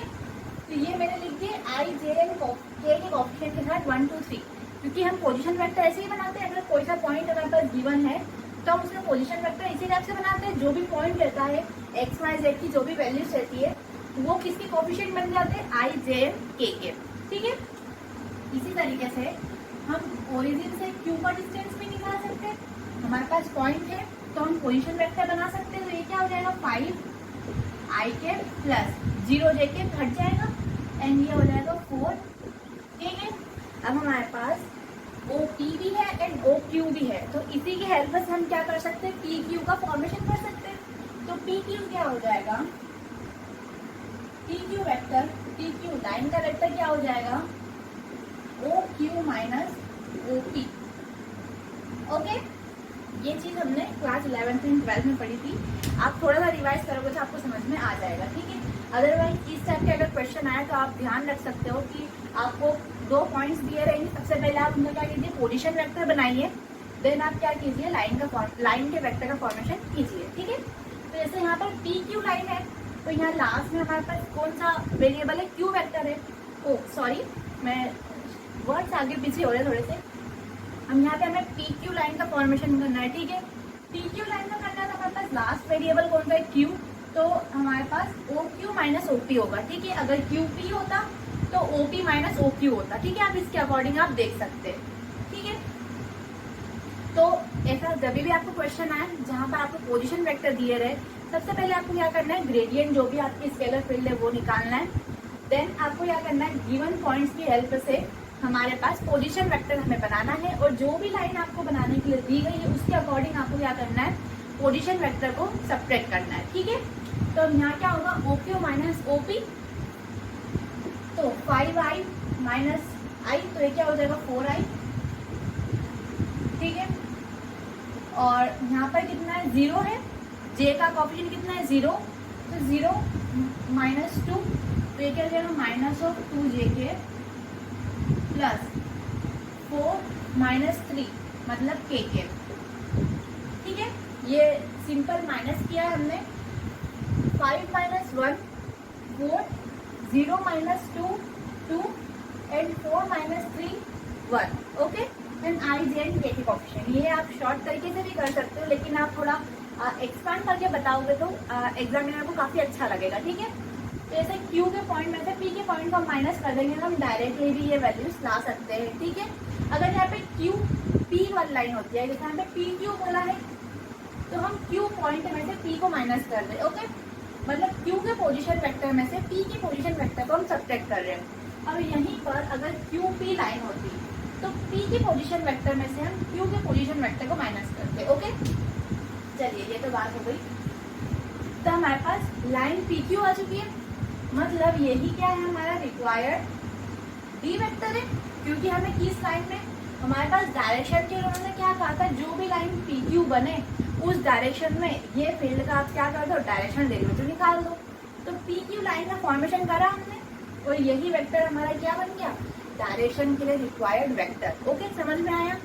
तो ये मैंने लिख दिए i j एंड k के कॉफिशिएंट के साथ 1 2 3, क्योंकि हम पोजीशन वेक्टर ऐसे ही बनाते हैं। अगर कोई सा पॉइंट हमारे पास गिवन है तो हम उसमें पोजीशन वेक्टर इसी टाइप से बनाते हैं। जो भी पॉइंट रहता है x y z की जो भी वैल्यूज रहती है वो किसके कॉफिशिएंट बन जाते हैं, i j k के, ठीक है। इसी तरीके से हम ओरिजिन से Q का डिस्टेंस भी निकाल सकते हैं। हमारे पास पॉइंट है तो हम पोजीशन वेक्टर बना सकते हैं। तो ये क्या हो जाएगा, 5 i के प्लस 0 j के घट जाएगा एंड ये हो जाएगा 4, ठीक है। अब हमारे पास OP भी है एंड OQ भी है, तो इसी की हेल्प से हम क्या कर सकते हैं, PQ का फॉर्मेशन कर सकते हैं। तो PQ क्या हो जाएगा, PQ वेक्टर, PQ लाइन का वेक्टर क्या हो जाएगा, OQ माइनस OP, ओके। ये चीज हमने क्लास 11th एंड 12th में पढ़ी थी। आप थोड़ा सा रिवाइज करोगे तो आपको समझ में आ जाएगा, ठीक है। अदरवाइज इस टाइप के अगर क्वेश्चन आए तो आप ध्यान रख सकते हो कि आपको 2 पॉइंट्स दिए रहेंगे। सबसे पहले आप उनका क्या कीजिए, पोजीशन वेक्टर बनाइए, देन आप क्या कीजिए, लाइन के वेक्टर का फॉर्मेशन कीजिए। ठीक है, तो जैसे यहाँ पर पी क्यू लाइन है, तो यहाँ लास्ट में हमारे पास कौन सा वेरिएबल है, क्यू वेक्टर है। ओ सॉरी, मैं वर्ड्स आगे पीछे हो रहे थोड़े से। हम यहाँ पे हमें पी क्यू लाइन का फॉर्मेशन करना है। ठीक है, पी क्यू लाइन का करना है तो हमारे पास लास्ट वेरिएबल कौन सा है, क्यू, तो हमारे पास O Q minus O P होगा। ठीक है, अगर क्यू पी होता तो O P minus O Q होता। ठीक है, आप इसके अकॉर्डिंग आप देख सकते हैं। ठीक है, तो ऐसा जब भी आपको क्वेश्चन आए जहाँ पर आपको पोजीशन वेक्टर दिए रहे, सबसे पहले आपको क्या करना है, ग्रेडियंट जो भी आपकी स्केलर फील्ड है वो निकालना है। देन आपको क्या करना है, गिवन पॉइंट्स की हेल्प से हमारे पास पोजीशन वेक्टर हमें बनाना है, और जो भी लाइन आपको बनाने के लिए दी गई है उसके अकॉर्डिंग आपको क्या करना है, पोजीशन वेक्टर को सब्ट्रैक्ट करना है। ठीक है, तो यहाँ क्या होगा, O Q minus O P, तो 5i माइनस आई, तो ये क्या हो जाएगा 4i। ठीक है, और यहाँ पर कितना है, 0 है, j का कॉफिशिएंट कितना है, 0, तो 0 माइनस 2, तो ये क्या हो जाएगा, minus of 2j plus 4 minus 3 मतलब k। ठीक है, ये सिंपल माइनस किया है हमने, 5 minus 1 4, 0 minus 2 2 and 4 minus 3 1। Okay, and I J and के कॉफिशिएंट, ये आप शॉर्ट तरीके से भी कर सकते हो, लेकिन आप थोड़ा एक्सपांड करके बताओगे तो एग्जामिनर को काफी अच्छा लगेगा। ठीक है, तो जैसे क्यू के पॉइंट में से पी के पॉइंट को हम माइनस कर देंगे तो हम डायरेक्टली भी ये वैल्यूज ला सकते हैं। ठीक है, अगर यहाँ पे क्यू पी वाली लाइन होती है, जैसे यहाँ पे पी क्यू बोला है, तो हम क्यू पॉइंट में से पी को माइनस कर रहे हैं। ओके, मतलब क्यू के पोजीशन वेक्टर में से पी के पोजीशन वेक्टर को हम सब्ट्रैक्ट कर रहे हैं। अब यहीं पर अगर क्यू पी लाइन होती तो पी के पोजीशन वेक्टर में से हम क्यू के पोजीशन वेक्टर को माइनस करते। ओके, चलिए ये तो बात हो गई। तो हमारे पास लाइन पी क्यू आ चुकी है, मतलब यही क्या है, हमारा रिक्वायर्ड डी वेक्टर है, क्योंकि हमें किस लाइन में, हमारे पास डायरेक्शन के उन्होंने क्या कहा था, जो भी लाइन पी क्यू बने उस डायरेक्शन में ये फील्ड का आप क्या कर दो, डायरेक्शन डेरिवेटिव निकाल दो। तो पी क्यू लाइन का फॉर्मेशन करा हमने, और यही वेक्टर हमारा क्या बन गया, डायरेक्शन के लिए रिक्वायर्ड वेक्टर। ओके, समझ में आया,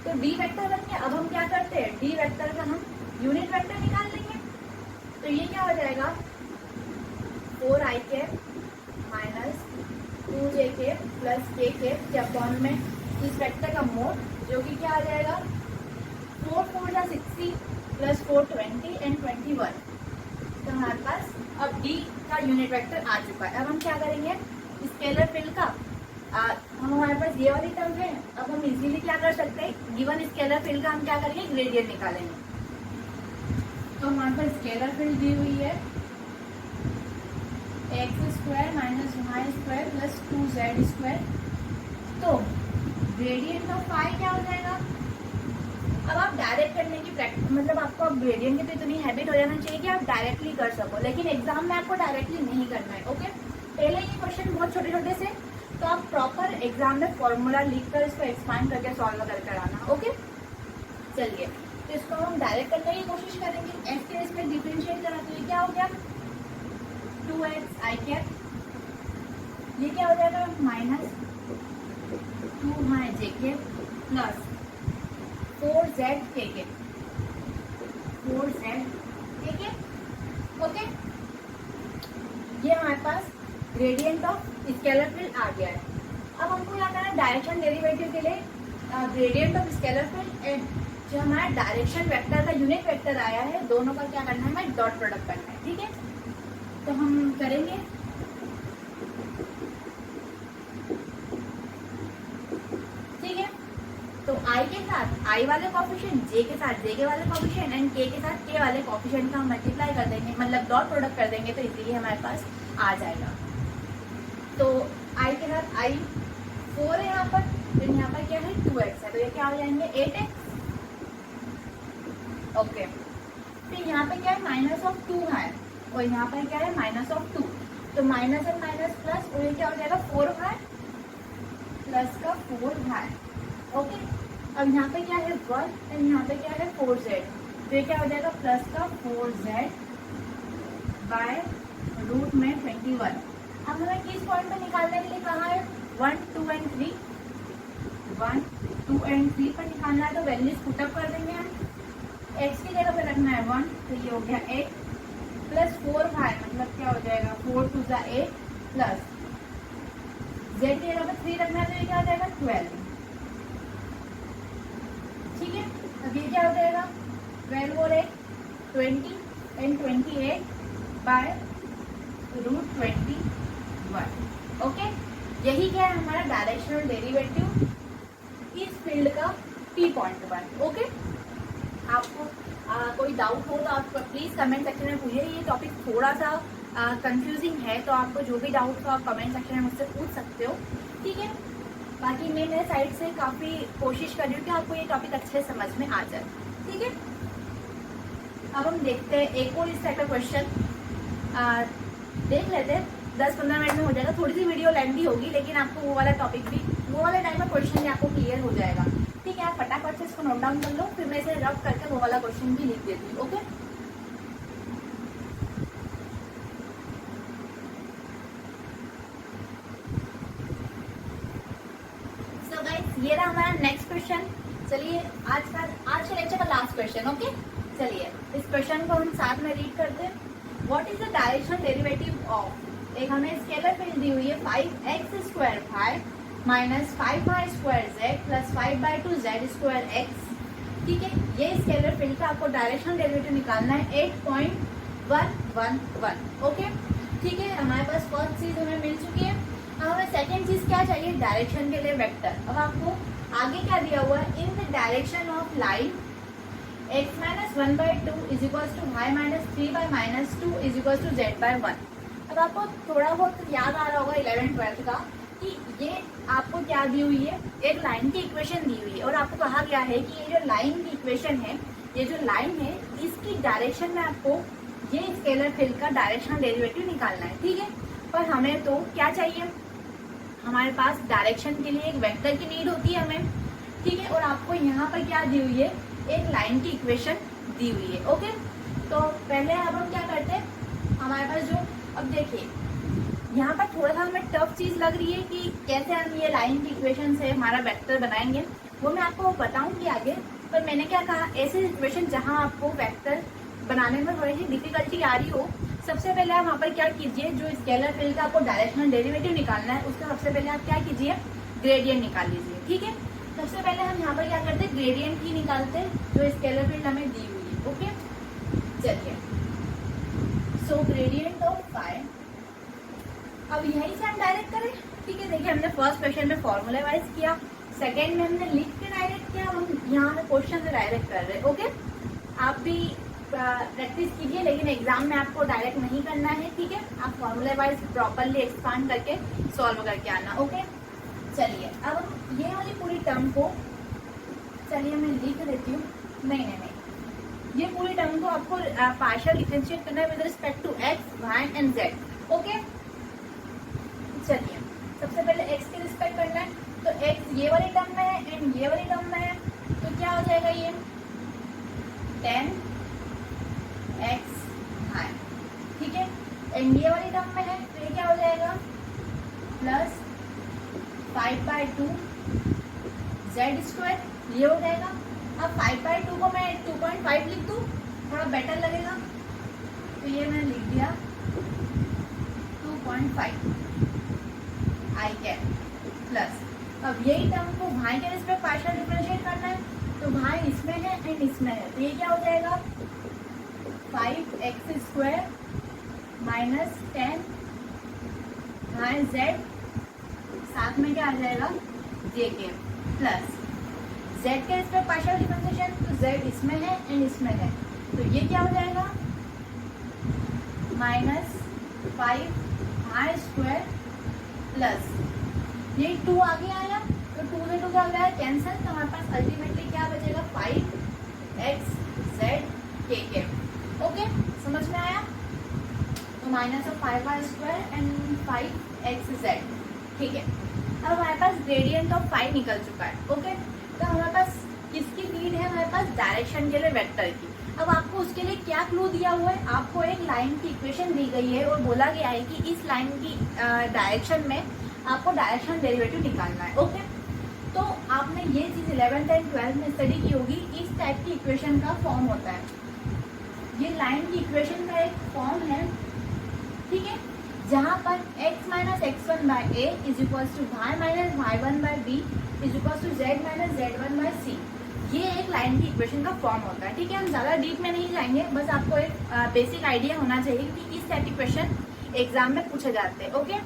तो डी वेक्टर बन गया। अब हम क्या करते हैं, डी वेक्टर का हम यूनिट वेक्टर निकाल लेंगे, तो ये क्या हो जाएगा, 4i cap minus 2j cap plus k cap के अपॉन में इस वेक्टर का मोड, जो कि क्या आ जाएगा, 4 4 जा 60 प्लस 4 20 एंड 21। तो हमारे पास अब डी का यूनिट वेक्टर आ चुका है। अब हम क्या करेंगे, स्केलर फील्ड का हम हमारे पास ये वाली टर्म है, अब हम इजीली क्या कर सकते हैं, गिवन स्केलर फील्ड का हम क्या करेंगे, ग्रेडियंट निकालेंगे। तो हमारे पास स्केलर फील्ड दी हुई है x² minus y² plus 2z², तो ग्रेडियंट ऑफ फाई क्या हो जाएगा। अब आप डायरेक्ट करने की प्रैक्टिस, मतलब आपको अब ग्रेडियंट की तो इतनी हैबिट हो जाना चाहिए कि आप डायरेक्टली कर सको, लेकिन एग्जाम में आपको डायरेक्टली नहीं करना है। ओके, पहले ये क्वेश्चन बहुत छोटे छोटे से, तो आप प्रॉपर एग्जाम में फॉर्मूला लिख कर इसको एक्सपांड करके सॉल्व करके आना। ओके, चलिए, तो इसको हम डायरेक्ट करने की कोशिश करेंगे। एफ के इसमें डिफरेंशिएट करा तो ये क्या हो गया, 2xi कैप, ये क्या हो जाएगा, minus 2j cap plus 4z k cap, 4z k cap. Okay, ये हमारे पास ग्रेडियंट ऑफ स्केलर फील्ड आ गया है। अब हमको क्या करना है, डायरेक्शन डेरिवेटिव के लिए gradient of scalar field and जो हमारा डायरेक्शन वेक्टर का यूनिट वेक्टर आया है, दोनों का क्या करना है, हमें डॉट प्रोडक्ट करना है। ठीक है, तो हम करेंगे, ठीक है, तो i के साथ i वाले कॉफिशिएंट, j के साथ j के वाले कॉफिशिएंट एंड k के साथ k वाले कॉफिशिएंट का हम मल्टीप्लाई कर देंगे, मतलब डॉट प्रोडक्ट कर देंगे, तो इसीलिए हमारे पास आ जाएगा। तो i के साथ i 4 है यहाँ पर, फिर यहाँ पर क्या है 2x है, तो ये क्या हो जाएंगे 8x। ओके, फिर यहाँ पे क्या है, माइनस ऑफ 2 है, और यहाँ पर क्या है, माइनस ऑफ 2, तो माइनस एंड माइनस प्लस, और ये क्या हो जाएगा 4 है प्लस का 4 है। ओके, अब यहाँ पे क्या है 1 एंड यहाँ पे क्या है 4z, तो ये क्या हो जाएगा प्लस का 4z बाय रूट में 21। अब हमें किस पॉइंट पे निकालने के लिए कहा है? 1, 2 एंड 3। 1, 2 एंड 3 पर निकालना है, तो वैल्यूज पुटअप कर देंगे हम। x की जगह पे रखना है 1, तो ये हो गया 8 प्लस 4y, मतलब क्या हो जाएगा 4 2 जा 8 प्लस z की जगह पे 3 रखना है, तो ये क्या हो जाएगा 12। ठीक है, अब ये क्या हो जाएगा 12 और 8 20 एंड 28 बाय रूट 21। ओके, यही क्या है हमारा डायरेक्शनल डेरिवेटिव इस फील्ड का P पॉइंट पर। ओके, आपको कोई डाउट हो तो आप प्लीज कमेंट सेक्शन में पूछिए। ये टॉपिक थोड़ा सा कंफ्यूजिंग है, तो आपको जो भी डाउट हो आप कमेंट सेक्शन में मुझसे पूछ सकते हो। ठीक है, बाकी मैं मेरे साइड से काफी कोशिश कर रही हूँ कि आपको ये टॉपिक अच्छे समझ में आ जाए। ठीक है, अब हम देखते हैं एक और इस टाइप का क्वेश्चन देख लेते हैं। 10-15 मिनट में हो जाएगा, थोड़ी सी वीडियो लेंथी होगी, लेकिन आपको वो वाला टॉपिक भी, वो वाले टाइप का क्वेश्चन भी आपको क्लियर हो जाएगा। ठीक है, आप फटाफट से इसको नोट डाउन कर लो, फिर मैं इसे रफ करके वो वाला क्वेश्चन भी लिख देती हूँ। ओके, सो गाइस ये रहा हमारा नेक्स्ट क्वेश्चन। चलिए आज के लेक्चर का लास्ट क्वेश्चन। ओके, चलिए इस क्वेश्चन को हम साथ में रीड करते हैं। What is the directional derivative of, एक हमें स्केलर फील्ड दी हुई है 5x² y minus 5y² z plus 5/2 z² x। ठीक है, ये स्केलर फील्ड का आपको डायरेक्शनल डेरिवेटिव निकालना है 8.111। ओके, ठीक है, हमारे पास फर्स्ट चीज हमें मिल चुकी है। अब हमें सेकेंड चीज क्या चाहिए? डायरेक्शन के लिए वेक्टर। अब आपको आगे क्या दिया हुआ है? In the direction of line x - 1/2 is equal to y - 3/-2 is equal to z/1। अब आपको थोड़ा बहुत याद आ रहा होगा 11th-12th का कि ये आपको क्या दी हुई है? एक लाइन की इक्वेशन दी हुई है, और आपको कहा गया है कि ये जो लाइन की इक्वेशन है, ये जो लाइन है, इसकी डायरेक्शन में आपको ये स्केलर फील्ड का डायरेक्शनल डेरिवेटिव निकालना है। ठीक है, पर हमें तो क्या चाहिए? हमारे पास डायरेक्शन के लिए एक वेक्टर की नीड होती है हमें। ठीक है, और आपको यहाँ पर क्या दी हुई है? एक लाइन की इक्वेशन दी हुई है। ओके, तो पहले अब हम क्या करते हैं, हमारे पास जो, अब देखिए यहाँ पर थोड़ा सा हमें टफ चीज लग रही है कि कैसे हम ये लाइन की इक्वेशन से हमारा वेक्टर बनाएंगे, वो मैं आपको बताऊंगी आगे। पर मैंने क्या कहा, ऐसे इक्वेशन जहाँ आपको वेक्टर बनाने में थोड़ी सी डिफिकल्टी आ रही हो, सबसे पहले आप वहाँ पर क्या कीजिए, जो स्केलर फील्ड का आपको डायरेक्शनल डेरिवेटिव निकालना है, उसका सबसे पहले आप क्या कीजिए, ग्रेडियंट निकाल लीजिए। ठीक है, सबसे पहले हम यहाँ पर क्या करते हैं, ग्रेडियंट ही निकालते हैं जो स्केलर फील्ड हमें दी हुई है। ओके, चलिए, सो ग्रेडियंट ऑफ फाई, अब यहीं से हम डायरेक्ट करें। ठीक है, देखिए हमने फर्स्ट क्वेश्चन में फॉर्मूला वाइज किया, सेकेंड में हमने लिख के डायरेक्ट किया, हम यहाँ क्वेश्चन से डायरेक्ट कर रहे हैं। ओके, आप भी प्रैक्टिस कीजिए, लेकिन एग्जाम में आपको डायरेक्ट नहीं करना है। ठीक है, आप फॉर्मूला वाइज प्रॉपरली एक्सपांड करके सॉल्व करके आना। ओके, चलिए अब ये वाली पूरी टर्म को, चलिए मैं लिख देती हूँ। नहीं, ये पूरी टर्म को आपको पार्शियल डिफरेंशिएट करना है with respect to x, y and z। Okay, चलिए सबसे पहले x के रिस्पेक्ट करना है, तो x ये वाली टर्म में है एंड ये वाली टर्म में है, तो क्या हो जाएगा ये 10x y। ठीक है, एंड ये वाली टर्म में है, तो ये क्या हो जाएगा प्लस 5/2 z², ये हो जाएगा। अब 5/2 को मैं 2.5 लिख दूँ, थोड़ा बेटर लगेगा, तो ये मैंने लिख दिया 2.5 आई कैप प्लस, अब यही टर्म को भाई के रिस्पेक्ट पार्शियल डिफरेंशिएट करना है, तो भाई इसमें है एंड इसमें है, तो ये क्या हो जाएगा 5x² माइनस 10 भाई z, साथ में क्या आ जाएगा j के प्लस z के रिस्पेक्ट पार्शियल डिफरेंशिएशन, तो z इसमें है एंड इसमें है, तो ये क्या हो जाएगा -5y² प्लस ये 2 आगे आया, तो 2 से 2 क्या हो गया कैंसिल, तो हमारे पास अल्टीमेटली क्या बचेगा 5xz k। ओके, समझ में आया, तो -5y² एंड 5xz। ठीक है, अब हमारे पास ग्रेडियंट ऑफ फाई निकल चुका है। ओके, तो हमारे पास किसकी नीड है, हमारे पास डायरेक्शन के लिए वेक्टर की। अब आपको उसके लिए क्या क्लू दिया हुआ है, आपको एक लाइन की इक्वेशन दी गई है और बोला गया है कि इस लाइन की डायरेक्शन में आपको डायरेक्शन डेरिवेटिव निकालना है। ओके, तो आपने ये चीज 11th एंड 12th में स्टडी की होगी। इस टाइप की इक्वेशन का फॉर्म होता है, ये लाइन की इक्वेशन का एक फॉर्म है, ठीक है, जहाँ पर x minus x1 by A is equals to y minus y1 by B is equals to z minus z1 by C. ये एक लाइन की इक्वेशन का फॉर्म होता है, ठीक है। हम ज़्यादा डीप में नहीं जाएंगे, बस आपको एक बेसिक आइडिया होना चाहिए कि इस टाइप की क्वेश्चन एग्जाम में पूछे जाते हैं। ओके,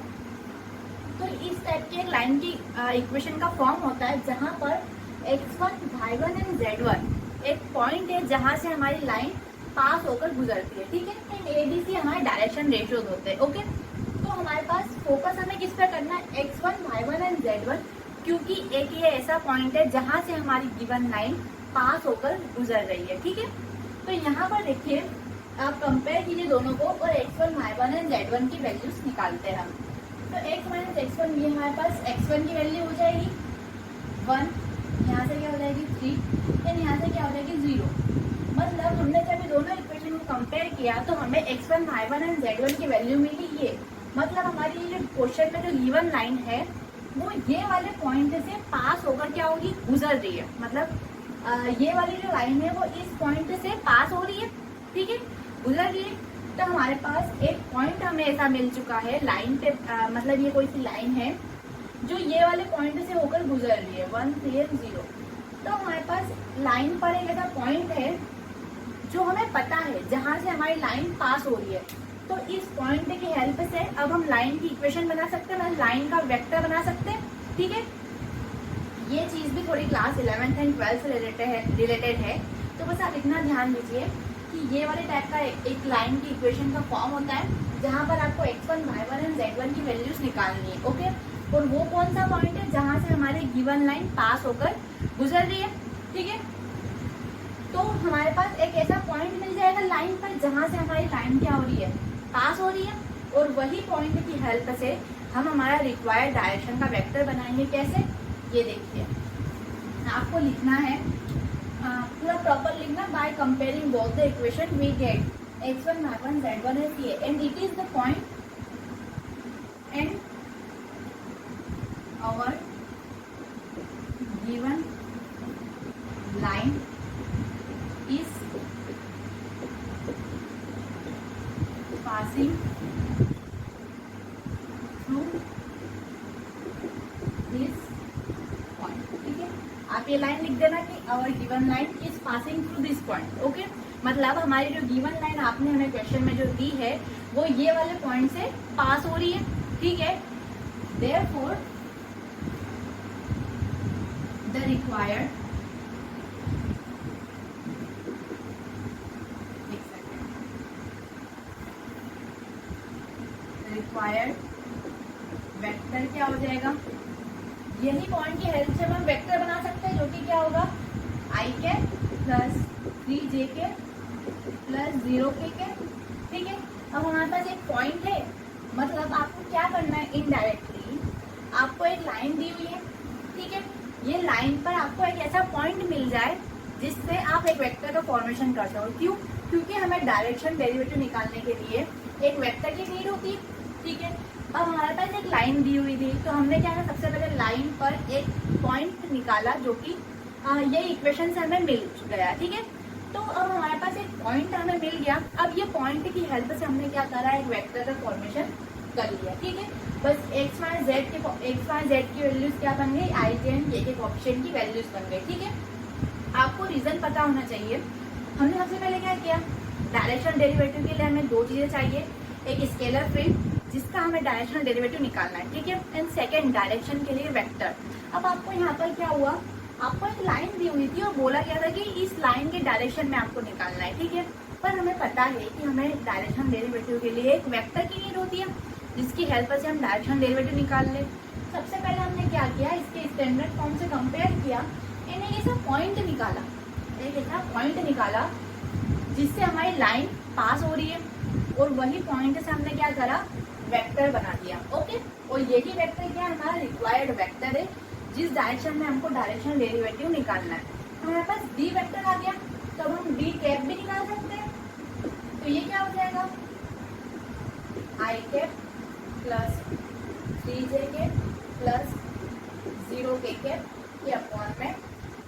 तो इस टाइप की एक लाइन की इक्वेशन का फॉर्म होता है जहाँ पर x1, y1 एंड z1 एक पॉइंट है जहाँ से हमारी लाइन पास होकर गुजरती है, ठीक है। एंड ABC हमारे डायरेक्शन रेशियोज होते हैं। ओके, तो हमारे पास फोकस हमें किस पे करना है, x1, y1 एंड z1, क्योंकि एक ये ऐसा पॉइंट है जहाँ से हमारी गिवन लाइन पास होकर गुजर रही है, ठीक है। तो यहाँ पर देखिए, आप कंपेयर कीजिए दोनों को और x1, y1 एंड z1 की वैल्यूज निकालते हैं हम। तो x माइनस x1, ये हमारे पास x1 की वैल्यू हो जाएगी 1, यहाँ से क्या हो जाएगी 3 एंड यहाँ से क्या हो जाएगी 0। मतलब हमने जब दोनों इक्वेशन को कंपेयर किया तो हमें x1, y1 एंड z1 की वैल्यू मिली ये। मतलब हमारी जो क्वेश्चन में जो गिवन लाइन है वो ये वाले पॉइंट से पास होकर क्या होगी, गुजर रही है। मतलब ये वाली जो लाइन है वो इस पॉइंट से पास हो रही है, ठीक है, गुजर रही है। तो हमारे पास एक पॉइंट हमें ऐसा मिल चुका है लाइन पे, मतलब ये कोई सी लाइन है जो ये वाले पॉइंट से होकर गुजर रही है 1, 3 एंड 0। तो हमारे पास लाइन पर एक ऐसा पॉइंट है जो हमें पता है जहाँ से हमारी लाइन पास हो रही है। तो इस पॉइंट की हेल्प से अब हम लाइन की इक्वेशन बना सकते हैं, मतलब लाइन का वेक्टर बना सकते हैं, ठीक है। ये चीज भी थोड़ी क्लास 11th एंड 12th से रिलेटेड है। तो बस आप इतना ध्यान दीजिए कि ये वाले टाइप का एक लाइन की इक्वेशन का फॉर्म होता है जहाँ पर आपको x1, y1 एंड z1 की वैल्यूज निकालनी है। ओके, और वो कौन सा पॉइंट है जहाँ से हमारी गिवन लाइन पास होकर गुजर रही है, ठीक है। तो हमारे पास एक ऐसा पॉइंट मिल जाएगा लाइन पर जहाँ से हमारी लाइन क्या हो रही है, पास हो रही है, और वही पॉइंट की हेल्प से हम हमारा रिक्वायर्ड डायरेक्शन का वेक्टर बनाएंगे। कैसे, ये देखिए, आपको लिखना है पूरा प्रॉपर लिखना। By comparing both the equation we get x1, y1, z1 as a and it is the point and our given line is passing through this point, ठीक है। आप ये लाइन लिख देना कि our given line is passing through this point. Okay, मतलब हमारी जो गिवन लाइन आपने हमें क्वेश्चन में जो दी है वो ये वाले पॉइंट से पास हो रही है, ठीक है। देयरफॉर द रिक्वायर्ड वेक्टर क्या हो जाएगा, यही पॉइंट की हेल्प से हम वेक्टर बना सकते हैं जो कि क्या होगा i के प्लस 3j के प्लस 0k के, ठीक है। अब हमारे पास एक पॉइंट है, मतलब आपको क्या करना है, इनडायरेक्टली आपको एक लाइन दी हुई है, ठीक है। ये लाइन पर आपको एक ऐसा पॉइंट मिल जाए जिससे आप एक वेक्टर का फॉर्मेशन कर सको। क्यों, क्योंकि हमें डायरेक्शन डेरिवेटिव निकालने के लिए एक वेक्टर की नीड होती है, ठीक है। अब हमारे पास एक लाइन दी हुई थी, तो हमने क्या किया, सबसे पहले लाइन पर एक पॉइंट निकाला जो कि ये इक्वेशन से हमें मिल गया, ठीक है। तो अब हमारे पास एक पॉइंट हमें मिल गया। अब ये पॉइंट की हेल्प से हमने क्या करा, एक वेक्टर का फॉर्मेशन कर लिया, ठीक है। बस x, y, z की वैल्यूज क्या बन गई, i, j एंड k के कोएफिशिएंट की वैल्यूज बन गई, ठीक है। आपको रीजन पता होना चाहिए। हमने सबसे पहले क्या किया, डायरेक्शन डेरिवेटिव के लिए हमें दो चीजें चाहिए, एक स्केलर फील्ड जिसका हमें डायरेक्शनल डेरिवेटिव निकालना है, ठीक है, एंड सेकंड डायरेक्शन के लिए वेक्टर। अब आपको यहाँ पर क्या हुआ, आपको एक लाइन दी हुई थी और बोला गया था कि इस लाइन के डायरेक्शन में आपको निकालना है, ठीक है। पर हमें पता है कि हमें डायरेक्शन डेरिवेटिव के लिए एक वेक्टर की नीड होती है जिसकी हेल्प से हम डायरेक्शन डेरिवेटिव निकाल लें। सबसे पहले हमने क्या किया, इसके स्टैंडर्ड फॉर्म से कंपेयर किया, इन्हें एक ऐसा पॉइंट निकाला जिससे हमारी लाइन पास हो रही है, और वही पॉइंट से हमने क्या करा, वेक्टर बना दिया। ओके, और यही वेक्टर क्या है, हमारा रिक्वायर्ड वेक्टर है जिस डायरेक्शन में हमको डायरेक्शन डेरिवेटिव निकालना है। हमारे पास डी वेक्टर आ गया, तो अब हम डी कैप भी निकाल सकते हैं। तो ये क्या हो जाएगा, I cap plus 3j cap plus 0k cap ये अपॉन में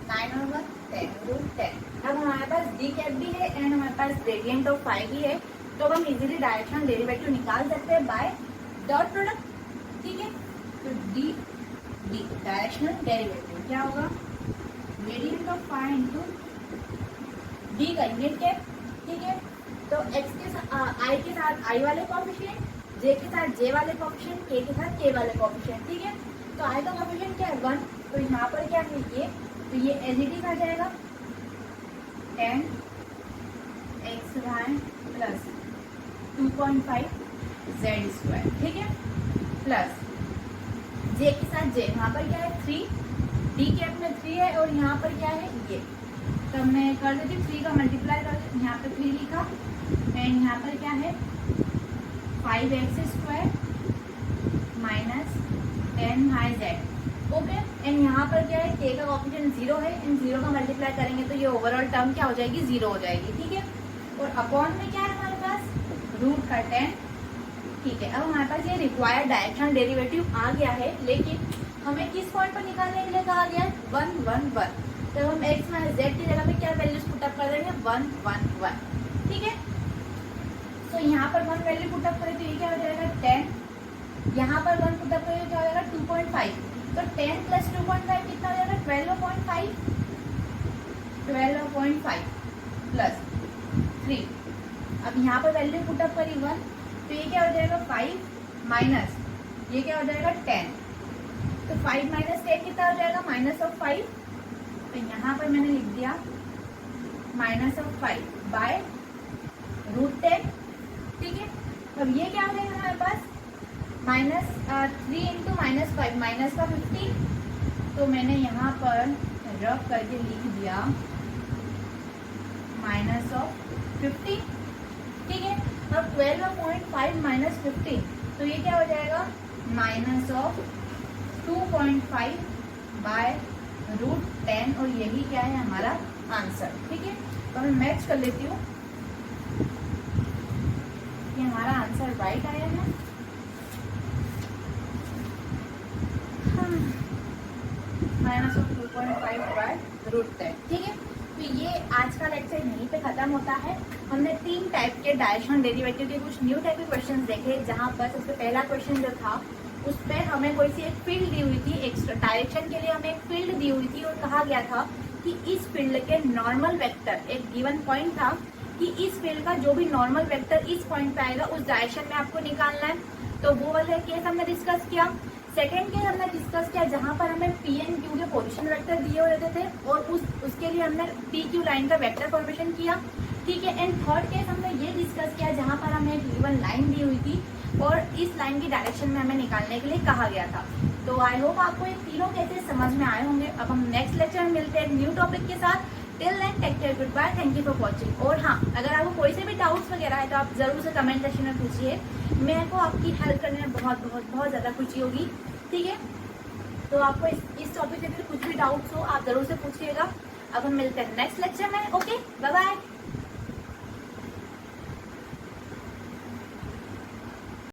9 और 1 10 रूट 10। अब हमारे पास डी कैप भी है एंड हमारे पास ग्रेडियंट ऑफ फाई भी है, तो हम इजीली डायरेक्शनल डेरिवेटिव निकाल सकते हैं बाय डॉट प्रोडक्ट। ठीक है, तो डी डायरेक्शनल डेरिवेटिव क्या होगा, gradient of phi into d का यूनिट कैप। ठीक है, तो एक्स के साथ आई के साथ आई वाले कोएफिशिएंट, जे के साथ जे वाले कोएफिशिएंट, के साथ के वाले कोएफिशिएंट। ठीक है, तो आई का कोएफिशिएंट क्या है 1, तो यहाँ पर क्या है ये, तो ये एज इट इज आ जाएगा 10 xy प्लस 2.5 z²। ठीक है, प्लस जे के साथ जे, यहाँ पर क्या है 3, डी कैप में 3 है और यहाँ पर क्या है ये, तो मैं कर देती हूँ 3 का मल्टीप्लाई कर देती हूँ, यहाँ पे 3 लिखा एंड यहाँ पर क्या है 5x² minus 10y/z। Okay, and यहाँ पर क्या है k का कोएफिशिएंट 0 है, इन 0 का मल्टीप्लाई करेंगे तो ये ओवरऑल टर्म क्या हो जाएगी 0 हो जाएगी। ठीक है, और अपॉन में क्या है हमारे पास रूट का 10। ठीक है, अब हमारे पास ये रिक्वायर्ड डायरेक्शनल डेरिवेटिव आ गया है, लेकिन हमें किस पॉइंट पर निकालने के लिए कहा गया है 1 1 1। तो हम x माइनस z की जगह पे क्या वैल्यूज पुटअप कर देंगे 1 1 1। ठीक है, तो यहाँ पर 1 वैल्यू पुटअप करें तो ये क्या हो जाएगा 10, यहाँ पर 1 पुटअप करें तो क्या हो जाएगा 2.5, तो 10 प्लस 2.5 कितना हो जाएगा 12.5 प्लस 3। अब यहाँ पर वैल्यू पुटअप करी 1, तो ये क्या हो जाएगा 5 माइनस ये क्या हो जाएगा 10, तो 5 माइनस 10 कितना हो जाएगा माइनस ऑफ 5, तो यहाँ पर मैंने लिख दिया माइनस ऑफ 5 बाय रूट 10। ठीक है, अब ये क्या हो जाएगा हमारे पास माइनस 3 इंटू माइनस 5 माइनस का 15, तो मैंने यहाँ पर रफ करके लिख दिया माइनस ऑफ 15। ठीक है, अब 12.5 माइनस 15, तो ये क्या हो जाएगा माइनस ऑफ 2.5 बाय रूट 10, और यही क्या है हमारा आंसर। ठीक है, तो मैं मैच कर लेती हूँ, ये हमारा आंसर राइट आया है। Minus of 2.5 by root 10। ठीक है, तो ये आज का लेक्चर यहीं पे खत्म होता है। हमने 3 टाइप के डायरेक्शनल डेरिवेटिव के कुछ न्यू टाइप के क्वेश्चन देखे, जहाँ पर सबसे पहला क्वेश्चन जो था उस पर हमें कोई सी एक फील्ड दी हुई थी, एक्स्ट्रा डायरेक्शन के लिए हमें एक फील्ड दी हुई थी और कहा गया था कि इस फील्ड के नॉर्मल वेक्टर, एक गिवन पॉइंट था कि इस फील्ड का जो भी नॉर्मल वेक्टर इस पॉइंट पे आएगा उस डायरेक्शन में आपको निकालना है। तो वो वाला केस हमने डिस्कस किया। सेकेंड केस हमने डिस्कस किया जहाँ पर हमें पी एंड क्यू के पोजिशन वेक्टर दिए हुए रहते थे और उसके लिए हमने पी क्यू लाइन का वेक्टर फॉर्मेशन किया। ठीक है, एंड थर्ड केस हमने ये डिस्कस किया जहाँ पर हमें एक गिवन लाइन दी हुई थी और इस लाइन की डायरेक्शन में हमें निकालने के लिए कहा गया था। तो आई होप आपको ये तीनों केसेस समझ में आए होंगे। अब हम नेक्स्ट लेक्चर में मिलते हैं न्यू टॉपिक के साथ। Till then take care, good bye, thank you for watching. और हाँ, अगर आपको कोई से भी डाउट्स वगैरह है तो आप जरूर से कमेंट सेक्शन में पूछिए, मेरे को आपकी हेल्प करने में बहुत बहुत बहुत ज़्यादा खुशी होगी। ठीक है, तो आपको इस टॉपिक से कुछ भी डाउट्स हो आप जरूर से पूछिएगा। अब हम मिलते हैं नेक्स्ट लेक्चर में। Okay, bye bye.